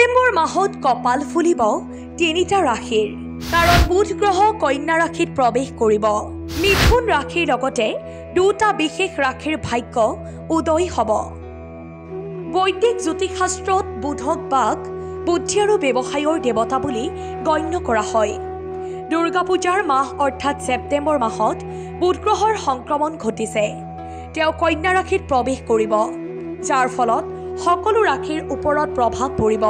সেপ্টেম্বৰ মাহত কপাল ফুলিব তিনিটা ৰাশিৰ কাৰণ বুধ গ্ৰহ কন্যা ৰাশিত প্ৰৱেশ কৰিব। মিথুন ৰাশিৰ লগতে দুটা বিশেষ ৰাশিৰ ভাগ্য উদয় হ'ব। বৈদিক জ্যোতিষশাস্ত্ৰত বুধক বাক বুদ্ধি আৰু ব্যৱসায়ৰ দেৱতা বুলি গণ্য কৰা হয়। দুৰ্গা পূজাৰ মাহ অৰ্থাৎ ছেপ্টেম্বৰ মাহত বুধ গ্ৰহৰ সংক্ৰমণ ঘটিছে। তেওঁ কন্যা ৰাশিত প্ৰৱেশ কৰিব, যাৰ ফলত সকলো ৰাশিৰ ওপৰত প্ৰভাৱ পৰিব।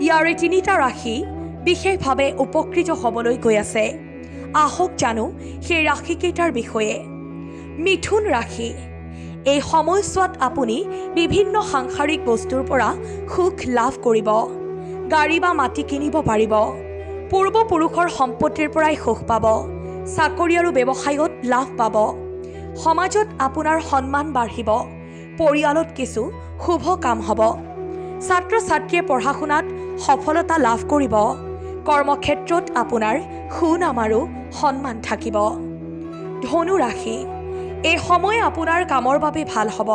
ইয়াৰে তিনিটা ৰাশি বিশেষভাৱে উপকৃত হ'বলৈ গৈ আছে। আহক জানো সেই ৰাশিকেইটাৰ বিষয়ে। মিথুন ৰাশি। এই সময়ছোৱাত আপুনি বিভিন্ন সাংসাৰিক বস্তুৰ পৰা সুখ লাভ কৰিব। গাড়ী বা মাটি কিনিব পাৰিব। পূৰ্বপুৰুষৰ সম্পত্তিৰ পৰাই সুখ পাব। চাকৰি আৰু ব্যৱসায়ত লাভ পাব। সমাজত আপোনাৰ সন্মান বাঢ়িব। পৰিয়ালত কিছু শুভ কাম হ'ব। ছাত্ৰ ছাত্ৰীয়ে পঢ়া শুনাত সফলতা লাভ কৰিব। কৰ্মক্ষেত্ৰত আপোনাৰ সুনাম আৰু সন্মান থাকিব। ধনু ৰাশি। এই সময় আপোনাৰ কামৰ বাবে ভাল হ'ব।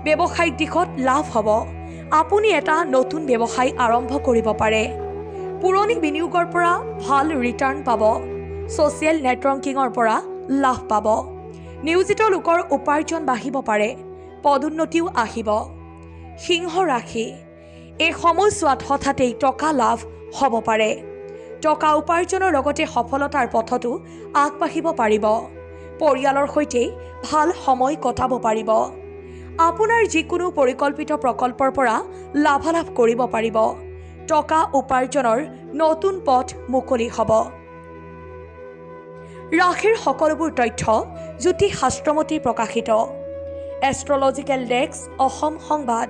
ব্যৱসায়িক দিশত লাভ হ'ব। আপুনি এটা নতুন ব্যৱসায় আৰম্ভ কৰিব পাৰে। পুৰণি বিনিয়োগৰ পৰা ভাল ৰিটাৰ্ণ পাব। ছ'চিয়েল নেটৱৰ্কিঙৰ পৰা লাভ পাব। নিয়োজিত লোকৰ উপাৰ্জন বাঢ়িব পাৰে। পদোন্নতিও আহিব। সিংহ ৰাশি। এই সময়ছোৱাত হঠাতেই টকা লাভ হ'ব পাৰে। টকা উপাৰ্জনৰ লগতে সফলতাৰ পথতো আগবাঢ়িব পাৰিব। পৰিয়ালৰ সৈতে ভাল সময় কটাব পাৰিব। আপোনাৰ যিকোনো পৰিকল্পিত প্ৰকল্পৰ পৰা লাভালাভ কৰিব পাৰিব। টকা উপাৰ্জনৰ নতুন পথ মুকলি হ'ব। ৰাশিৰ সকলোবোৰ তথ্য জ্যোতিষ শাস্ত্ৰমতে প্ৰকাশিত। এষ্ট্ৰলজিকেল ডেস্ক অসম সংবাদ।